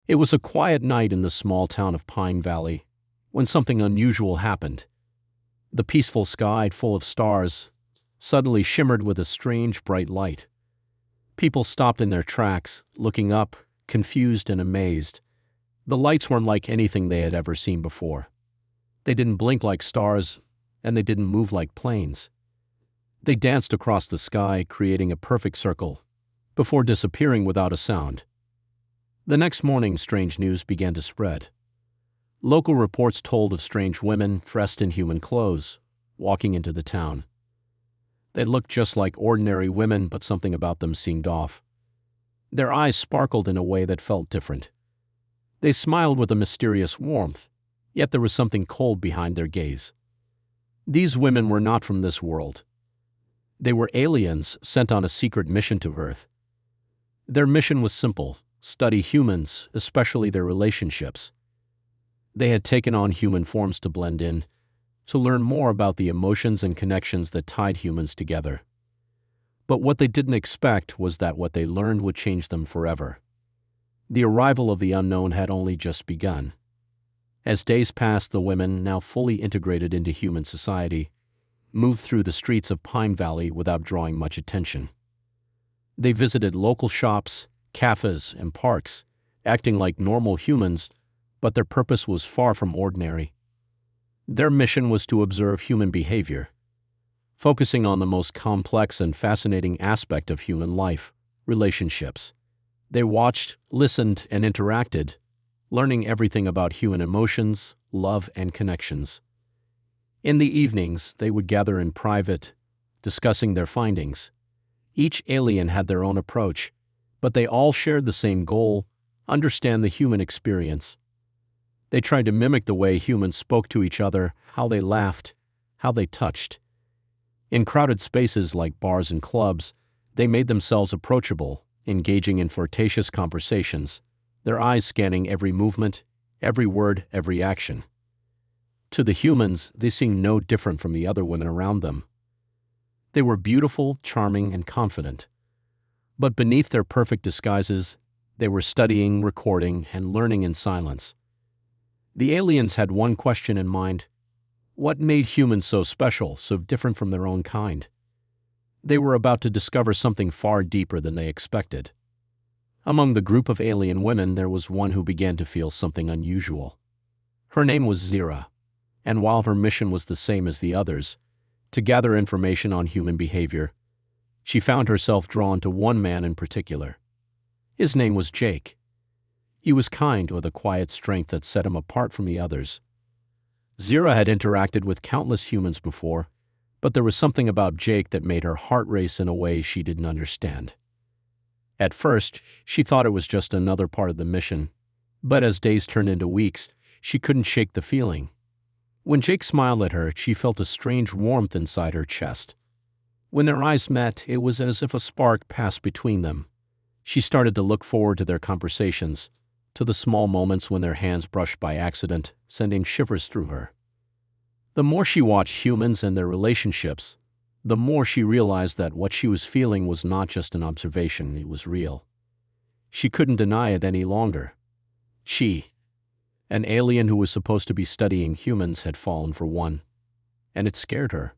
It was a quiet night in the small town of Pine Valley when something unusual happened. The peaceful sky, full of stars, suddenly shimmered with a strange bright light. People stopped in their tracks, looking up, confused and amazed. The lights weren't like anything they had ever seen before. They didn't blink like stars, and they didn't move like planes. They danced across the sky, creating a perfect circle, before disappearing without a sound. The next morning, strange news began to spread. Local reports told of strange women dressed in human clothes, walking into the town. They looked just like ordinary women, but something about them seemed off. Their eyes sparkled in a way that felt different. They smiled with a mysterious warmth, yet there was something cold behind their gaze. These women were not from this world. They were aliens sent on a secret mission to Earth. Their mission was simple: study humans, especially their relationships. They had taken on human forms to blend in, to learn more about the emotions and connections that tied humans together. But what they didn't expect was that what they learned would change them forever. The arrival of the unknown had only just begun. As days passed, the women, now fully integrated into human society, moved through the streets of Pine Valley without drawing much attention. They visited local shops, cafes, and parks, acting like normal humans, but their purpose was far from ordinary. Their mission was to observe human behavior, focusing on the most complex and fascinating aspect of human life: relationships. They watched, listened, and interacted, learning everything about human emotions, love, and connections. In the evenings, they would gather in private, discussing their findings. Each alien had their own approach, but they all shared the same goal: understand the human experience. They tried to mimic the way humans spoke to each other, how they laughed, how they touched. In crowded spaces like bars and clubs, they made themselves approachable, engaging in flirtatious conversations, their eyes scanning every movement, every word, every action. To the humans, they seemed no different from the other women around them. They were beautiful, charming, and confident. But beneath their perfect disguises, they were studying, recording, and learning in silence. The aliens had one question in mind: what made humans so special, so different from their own kind? They were about to discover something far deeper than they expected. Among the group of alien women, there was one who began to feel something unusual. Her name was Zira, and while her mission was the same as the others, to gather information on human behavior, she found herself drawn to one man in particular. His name was Jake. He was kind, with a quiet strength that set him apart from the others. Zira had interacted with countless humans before, but there was something about Jake that made her heart race in a way she didn't understand. At first, she thought it was just another part of the mission, but as days turned into weeks, she couldn't shake the feeling. When Jake smiled at her, she felt a strange warmth inside her chest. When their eyes met, it was as if a spark passed between them. She started to look forward to their conversations, to the small moments when their hands brushed by accident, sending shivers through her. The more she watched humans and their relationships, the more she realized that what she was feeling was not just an observation, it was real. She couldn't deny it any longer. She, an alien who was supposed to be studying humans, had fallen for one, and it scared her.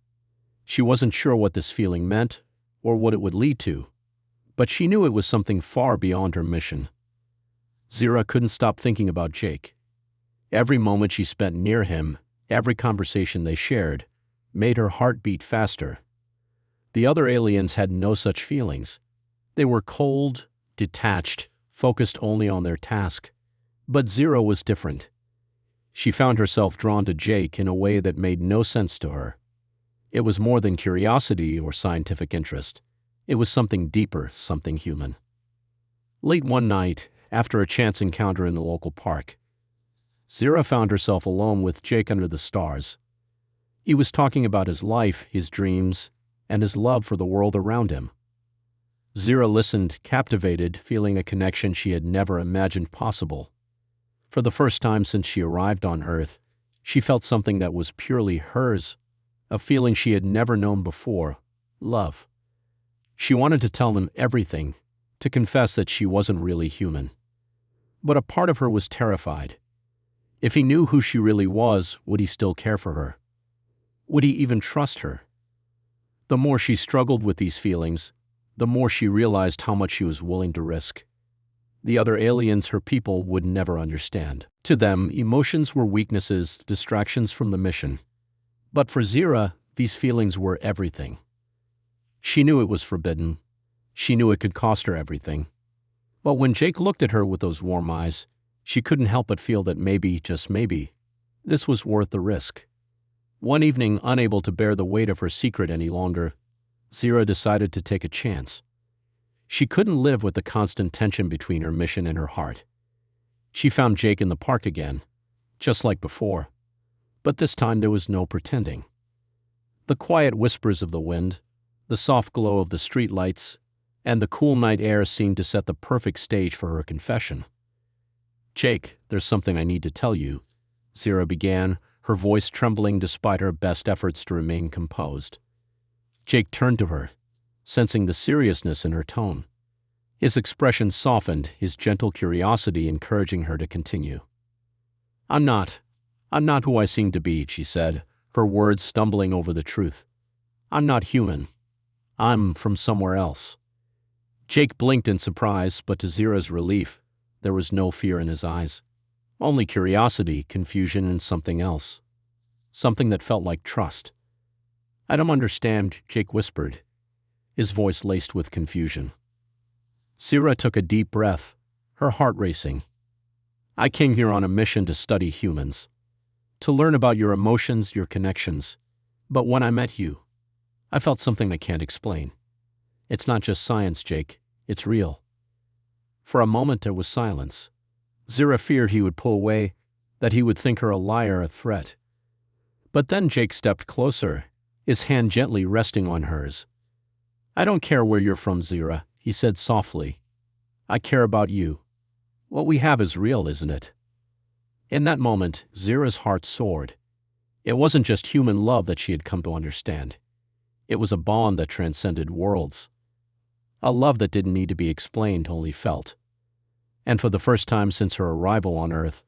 She wasn't sure what this feeling meant or what it would lead to, but she knew it was something far beyond her mission. Zira couldn't stop thinking about Jake. Every moment she spent near him, every conversation they shared, made her heart beat faster. The other aliens had no such feelings. They were cold, detached, focused only on their task. But Zira was different. She found herself drawn to Jake in a way that made no sense to her. It was more than curiosity or scientific interest. It was something deeper, something human. Late one night, after a chance encounter in the local park, Zira found herself alone with Jake under the stars. He was talking about his life, his dreams, and his love for the world around him. Zira listened, captivated, feeling a connection she had never imagined possible. For the first time since she arrived on Earth, she felt something that was purely hers, a feeling she had never known before: love. She wanted to tell him everything, to confess that she wasn't really human. But a part of her was terrified. If he knew who she really was, would he still care for her? Would he even trust her? The more she struggled with these feelings, the more she realized how much she was willing to risk. The other aliens, her people, would never understand. To them, emotions were weaknesses, distractions from the mission. But for Zira, these feelings were everything. She knew it was forbidden. She knew it could cost her everything. But when Jake looked at her with those warm eyes, she couldn't help but feel that maybe, just maybe, this was worth the risk. One evening, unable to bear the weight of her secret any longer, Zira decided to take a chance. She couldn't live with the constant tension between her mission and her heart. She found Jake in the park again, just like before. But this time there was no pretending. The quiet whispers of the wind, the soft glow of the streetlights, and the cool night air seemed to set the perfect stage for her confession. "Jake, there's something I need to tell you," Zira began, her voice trembling despite her best efforts to remain composed. Jake turned to her, sensing the seriousness in her tone. His expression softened, his gentle curiosity encouraging her to continue. I'm not who I seem to be," she said, her words stumbling over the truth. "I'm not human. I'm from somewhere else." Jake blinked in surprise, but to Zira's relief, there was no fear in his eyes. Only curiosity, confusion, and something else. Something that felt like trust. "I don't understand," Jake whispered, his voice laced with confusion. Zira took a deep breath, her heart racing. "I came here on a mission to study humans, to learn about your emotions, your connections. But when I met you, I felt something I can't explain. It's not just science, Jake. It's real." For a moment there was silence. Zira feared he would pull away, that he would think her a liar, a threat. But then Jake stepped closer, his hand gently resting on hers. "I don't care where you're from, Zira," he said softly. "I care about you. What we have is real, isn't it?" In that moment, Zira's heart soared. It wasn't just human love that she had come to understand. It was a bond that transcended worlds. A love that didn't need to be explained, only felt. And for the first time since her arrival on Earth,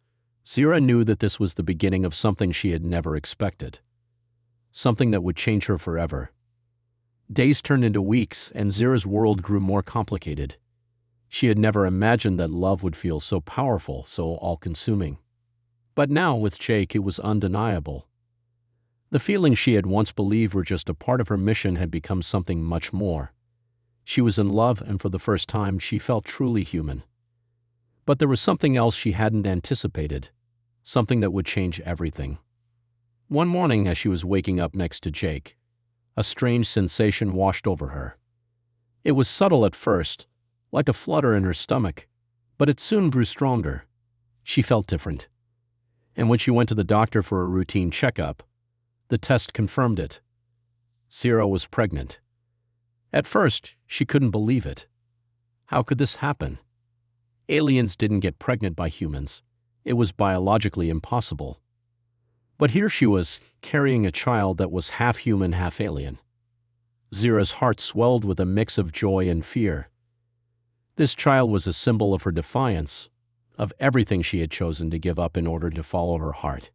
Zira knew that this was the beginning of something she had never expected. Something that would change her forever. Days turned into weeks, and Zira's world grew more complicated. She had never imagined that love would feel so powerful, so all-consuming. But now, with Jake, it was undeniable. The feelings she had once believed were just a part of her mission had become something much more. She was in love, and for the first time, she felt truly human. But there was something else she hadn't anticipated, something that would change everything. One morning, as she was waking up next to Jake, a strange sensation washed over her. It was subtle at first, like a flutter in her stomach, but it soon grew stronger. She felt different. And when she went to the doctor for a routine checkup, the test confirmed it. Zira was pregnant. At first, she couldn't believe it. How could this happen? Aliens didn't get pregnant by humans. It was biologically impossible. But here she was, carrying a child that was half human, half alien. Zira's heart swelled with a mix of joy and fear. This child was a symbol of her defiance, of everything she had chosen to give up in order to follow her heart.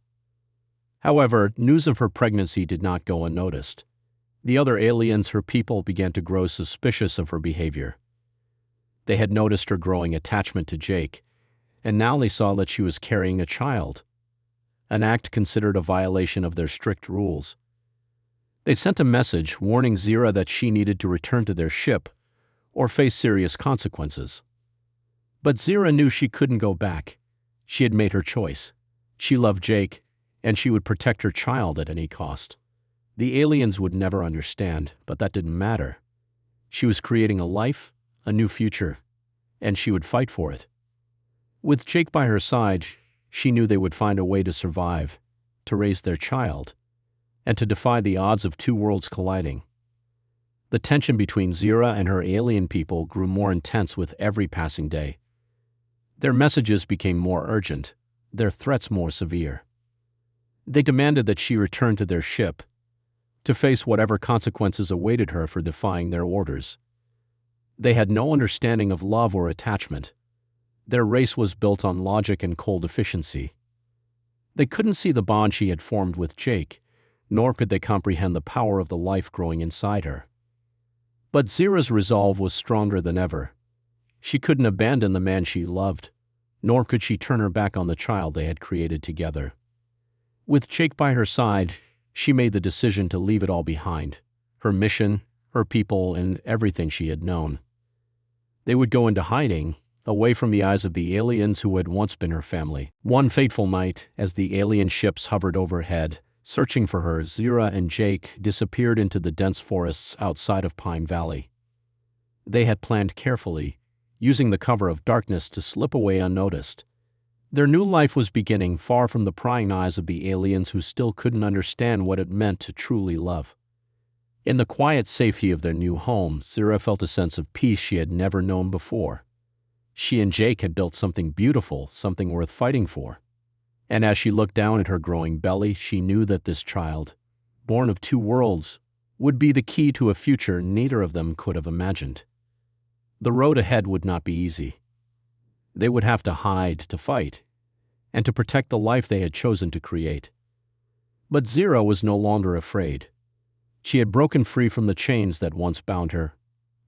However, news of her pregnancy did not go unnoticed. The other aliens, her people, began to grow suspicious of her behavior. They had noticed her growing attachment to Jake, and now they saw that she was carrying a child, an act considered a violation of their strict rules. They sent a message warning Zira that she needed to return to their ship or face serious consequences. But Zira knew she couldn't go back. She had made her choice. She loved Jake, and she would protect her child at any cost. The aliens would never understand, but that didn't matter. She was creating a life, a new future, and she would fight for it. With Jake by her side, she knew they would find a way to survive, to raise their child, and to defy the odds of two worlds colliding. The tension between Zira and her alien people grew more intense with every passing day. Their messages became more urgent, their threats more severe. They demanded that she return to their ship, to face whatever consequences awaited her for defying their orders. They had no understanding of love or attachment. Their race was built on logic and cold efficiency. They couldn't see the bond she had formed with Jake, nor could they comprehend the power of the life growing inside her. But Zira's resolve was stronger than ever. She couldn't abandon the man she loved, nor could she turn her back on the child they had created together. With Jake by her side, she made the decision to leave it all behind: her mission, her people, and everything she had known. They would go into hiding, away from the eyes of the aliens who had once been her family. One fateful night, as the alien ships hovered overhead, searching for her, Zira and Jake disappeared into the dense forests outside of Pine Valley. They had planned carefully, using the cover of darkness to slip away unnoticed. Their new life was beginning, far from the prying eyes of the aliens who still couldn't understand what it meant to truly love. In the quiet safety of their new home, Zira felt a sense of peace she had never known before. She and Jake had built something beautiful, something worth fighting for. And as she looked down at her growing belly, she knew that this child, born of two worlds, would be the key to a future neither of them could have imagined. The road ahead would not be easy. They would have to hide, to fight, and to protect the life they had chosen to create. But Zira was no longer afraid. She had broken free from the chains that once bound her,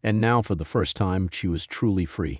and now for the first time she was truly free.